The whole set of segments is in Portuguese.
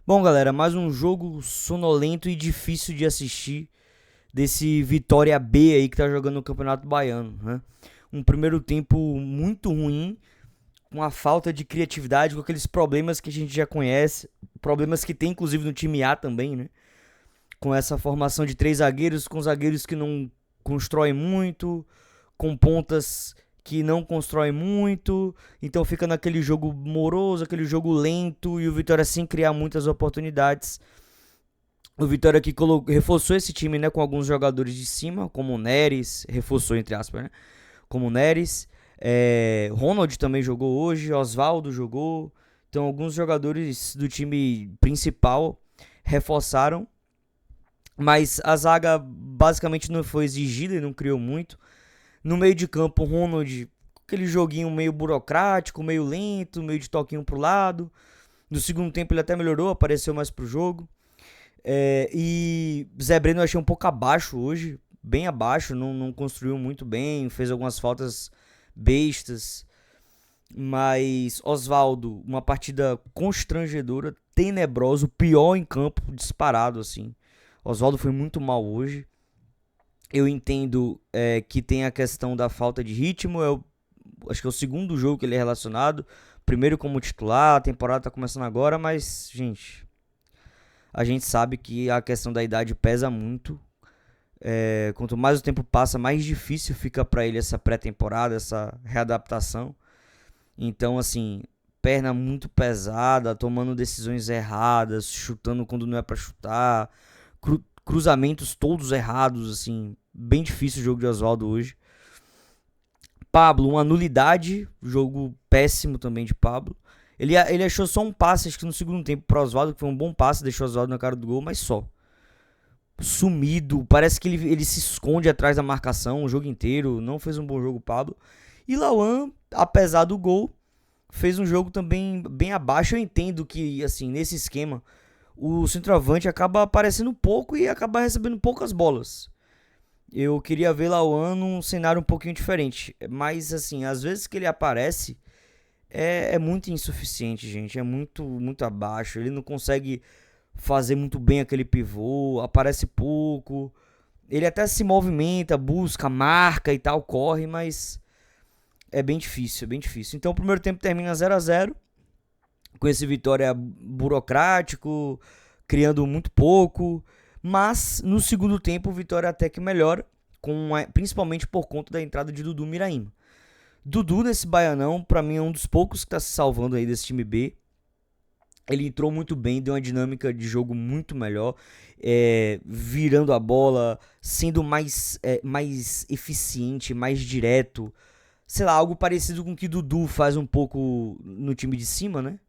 Bom, galera, mais um jogo sonolento e difícil de assistir desse Vitória B aí que tá jogando no Campeonato Baiano, né? Um primeiro tempo muito ruim, com a falta de criatividade, com aqueles problemas que a gente já conhece, problemas que tem inclusive no time A também, né? Com essa formação de três zagueiros, com zagueiros que não constroem muito, com pontas que não constroem muito, então fica naquele jogo moroso, aquele jogo lento e o Vitória sem criar muitas oportunidades. O Vitória aqui reforçou esse time, né, com alguns jogadores de cima, como o Neres, reforçou entre aspas, né, como o Neres, Ronald também jogou hoje, Osvaldo jogou, então alguns jogadores do time principal reforçaram, mas a zaga basicamente não foi exigida e não criou muito. No meio de campo, o Ronald, aquele joguinho meio burocrático, meio lento, meio de toquinho pro lado. No segundo tempo ele até melhorou, apareceu mais pro jogo. E Zé Breno eu achei um pouco abaixo hoje, bem abaixo, não construiu muito bem, fez algumas faltas bestas. Mas Osvaldo, uma partida constrangedora, tenebrosa, o pior em campo, disparado assim. Osvaldo foi muito mal hoje. Eu entendo que tem a questão da falta de ritmo. Acho que é o segundo jogo que ele é relacionado. Primeiro como titular, a temporada tá começando agora, mas, gente, a gente sabe que a questão da idade pesa muito. Quanto mais o tempo passa, mais difícil fica para ele essa pré-temporada, essa readaptação. Então, assim, perna muito pesada, tomando decisões erradas, chutando quando não é para chutar, cruzamentos todos errados, assim, bem difícil o jogo de Oswaldo hoje. Pablo, uma nulidade, jogo péssimo também de Pablo. Ele achou só um passe, acho que no segundo tempo para Oswaldo, que foi um bom passe, deixou Oswaldo na cara do gol, mas só. Sumido, parece que ele se esconde atrás da marcação o jogo inteiro, não fez um bom jogo Pablo. E Lauan, apesar do gol, fez um jogo também bem abaixo. Eu entendo que, assim, nesse esquema, o centroavante acaba aparecendo pouco e acaba recebendo poucas bolas. Eu queria ver Lauan num cenário um pouquinho diferente. Mas, assim, às vezes que ele aparece, é muito insuficiente, gente. É muito abaixo. Ele não consegue fazer muito bem aquele pivô, aparece pouco. Ele até se movimenta, busca, marca e tal, corre, mas é bem difícil, é bem difícil. Então o primeiro tempo termina 0-0 com esse Vitória burocrático, criando muito pouco. Mas no segundo tempo o Vitória até que melhora, principalmente por conta da entrada de Dudu Miraíma. Dudu nesse Baianão, pra mim é um dos poucos que tá se salvando aí desse time B. Ele entrou muito bem, deu uma dinâmica de jogo muito melhor, virando a bola, sendo mais eficiente, mais direto. Sei lá, algo parecido com o que Dudu faz um pouco no time de cima, né?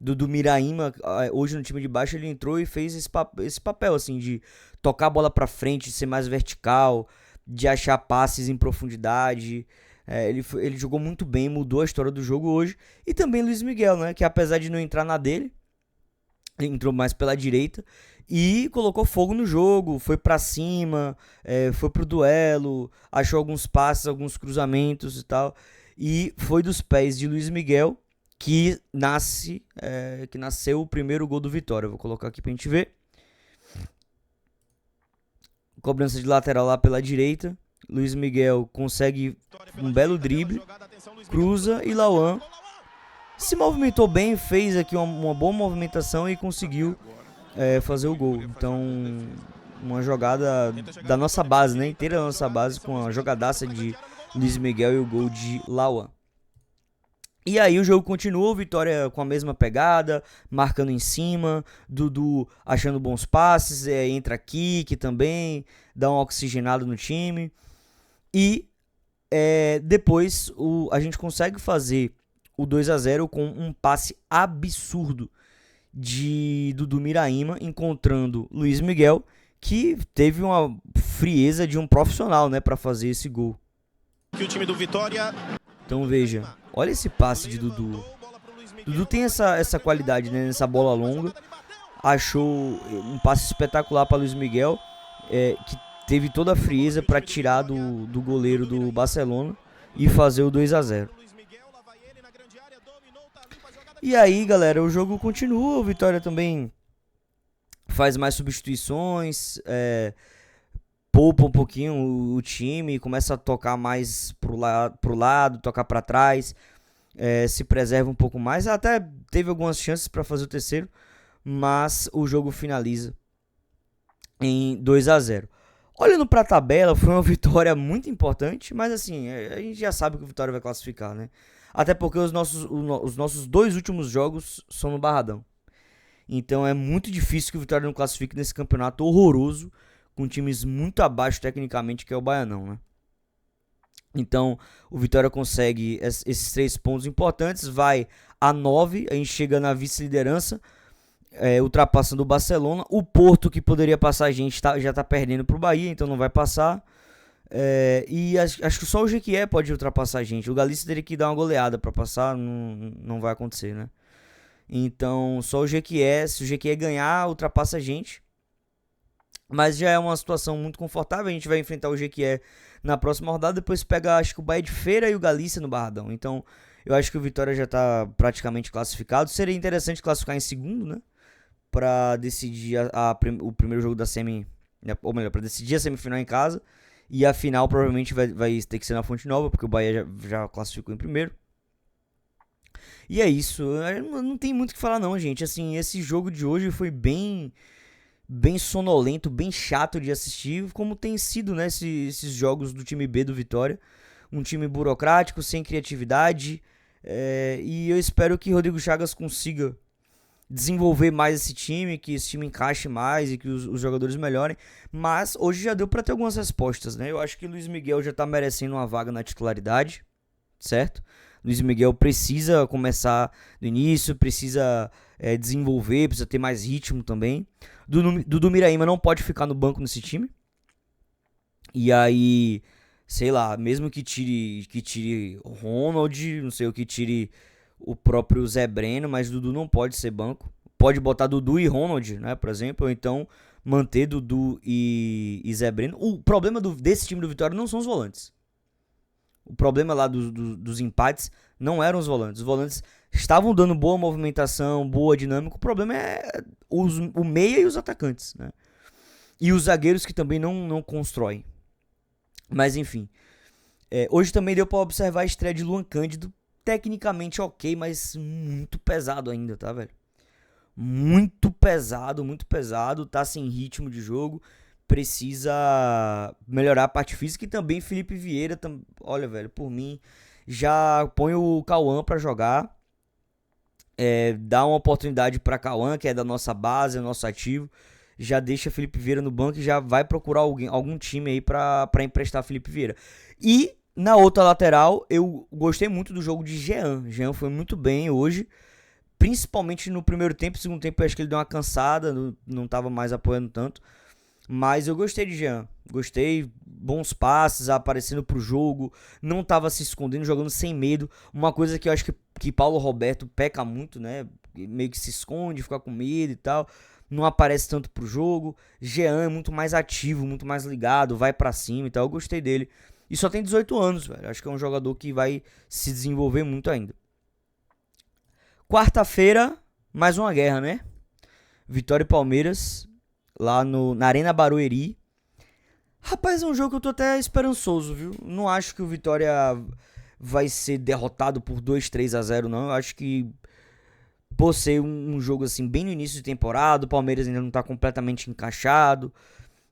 Do Miraíma, hoje no time de baixo, ele entrou e fez esse papel, assim, de tocar a bola pra frente, de ser mais vertical, de achar passes em profundidade. Ele jogou muito bem, mudou a história do jogo hoje. E também Luiz Miguel, né? Que apesar de não entrar na dele, entrou mais pela direita e colocou fogo no jogo, foi pra cima, foi pro duelo, achou alguns passes, alguns cruzamentos e tal. E foi dos pés de Luiz Miguel que nasceu o primeiro gol do Vitória. Vou colocar aqui pra gente ver. Cobrança de lateral lá pela direita. Luiz Miguel consegue um belo drible, cruza e Lauan se movimentou bem, fez aqui uma boa movimentação e conseguiu fazer o gol. Então, uma jogada da nossa base, né? Inteira da nossa base, com a jogadaça de Luiz Miguel e o gol de Lauan. E aí o jogo continua, o Vitória com a mesma pegada, marcando em cima, Dudu achando bons passes, entra Kik também, dá um oxigenado no time. E depois a gente consegue fazer o 2-0 com um passe absurdo de Dudu Miraíma, encontrando Luiz Miguel, que teve uma frieza de um profissional, né, para fazer esse gol. Que o time do Vitória. Então veja, olha esse passe de Dudu. Dudu tem essa qualidade, né, nessa bola longa. Achou um passe espetacular para Luiz Miguel, que teve toda a frieza para tirar do goleiro do Barcelona e fazer o 2-0. E aí, galera, o jogo continua. O Vitória também faz mais substituições, poupa um pouquinho o time, começa a tocar mais pro lado, tocar para trás, se preserva um pouco mais. Até teve algumas chances para fazer o terceiro, mas o jogo finaliza em 2-0. Olhando para a tabela, foi uma vitória muito importante, mas assim, a gente já sabe que o Vitória vai classificar, né? Até porque os nossos 2 últimos jogos são no Barradão. Então é muito difícil que o Vitória não classifique nesse campeonato horroroso, com times muito abaixo tecnicamente, que é o Baianão, né? Então o Vitória consegue esses 3 pontos importantes, vai a 9, a gente chega na vice-liderança, ultrapassando o Barcelona. O Porto, que poderia passar a gente, já tá perdendo pro Bahia, então não vai passar. E acho que só o Jequié pode ultrapassar a gente. O Galícia teria que dar uma goleada para passar, não vai acontecer, né? Então só o Jequié, se o Jequié ganhar, ultrapassa a gente. Mas já é uma situação muito confortável. A gente vai enfrentar o Jequié na próxima rodada, depois pega, acho que o Bahia de Feira e o Galícia no Barradão. Então eu acho que o Vitória já tá praticamente classificado. Seria interessante classificar em segundo, né? Pra decidir o primeiro jogo da semi, ou melhor, pra decidir a semifinal em casa. E a final provavelmente vai ter que ser na Fonte Nova, porque o Bahia já classificou em primeiro. E é isso, não tem muito o que falar não, gente. Assim, esse jogo de hoje foi bem sonolento, bem chato de assistir, como tem sido, né, esses jogos do time B do Vitória. Um time burocrático, sem criatividade. E eu espero que Rodrigo Chagas consiga desenvolver mais esse time, que esse time encaixe mais e que os jogadores melhorem. Mas hoje já deu para ter algumas respostas, né? Eu acho que o Luiz Miguel já tá merecendo uma vaga na titularidade, certo? Luiz Miguel precisa começar do início, precisa desenvolver, precisa ter mais ritmo também. Dudu Miraíma não pode ficar no banco nesse time. E aí, sei lá, mesmo que tire o Ronald, não sei o que tire o próprio Zé Breno, mas Dudu não pode ser banco. Pode botar Dudu e Ronald, né, por exemplo, ou então manter Dudu e Zé Breno. O problema desse time do Vitória não são os volantes. O problema lá dos empates não eram os volantes. Os volantes estavam dando boa movimentação, boa dinâmica. O problema é o meia e os atacantes, né? E os zagueiros que também não constroem. Mas enfim. Hoje também deu pra observar a estreia de Luan Cândido. Tecnicamente ok, mas muito pesado ainda, tá, velho? Muito pesado. Tá sem ritmo de jogo. Precisa melhorar a parte física. E também Felipe Vieira, olha, velho, por mim, já põe o Cauã pra jogar. Dá uma oportunidade pra Cauã, que é da nossa base, é nosso ativo. Já deixa Felipe Vieira no banco e já vai procurar algum time aí pra emprestar Felipe Vieira. E na outra lateral, eu gostei muito do jogo de Jean. Jean foi muito bem hoje, principalmente no primeiro tempo. No segundo tempo eu acho que ele deu uma cansada, não tava mais apoiando tanto. Mas eu gostei de Jean, gostei, bons passes, aparecendo pro jogo, não tava se escondendo, jogando sem medo. Uma coisa que eu acho que Paulo Roberto peca muito, né? Meio que se esconde, fica com medo e tal. Não aparece tanto pro jogo. Jean é muito mais ativo, muito mais ligado, vai pra cima e tal. Eu gostei dele. E só tem 18 anos, velho. Acho que é um jogador que vai se desenvolver muito ainda. Quarta-feira, mais uma guerra, né? Vitória e Palmeiras, lá na Arena Barueri. Rapaz, é um jogo que eu tô até esperançoso, viu? Não acho que o Vitória vai ser derrotado por 2-3-0, não. Eu acho que, por ser um jogo assim, bem no início de temporada, o Palmeiras ainda não tá completamente encaixado.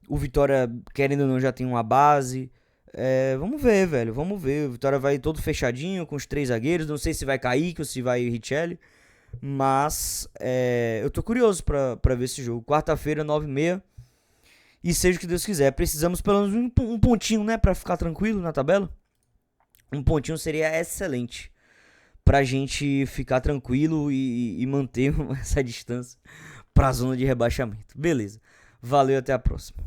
O Vitória, querendo ou não, já tem uma base. Vamos ver, velho, vamos ver. O Vitória vai todo fechadinho, com os 3 zagueiros. Não sei se vai Kaique ou se vai Richelli. Mas eu tô curioso pra ver esse jogo. Quarta-feira, 9h30. E seja o que Deus quiser. Precisamos pelo menos um pontinho, né? Pra ficar tranquilo na tabela. Um pontinho seria excelente pra gente ficar tranquilo e manter essa distância pra zona de rebaixamento. Beleza. Valeu, até a próxima.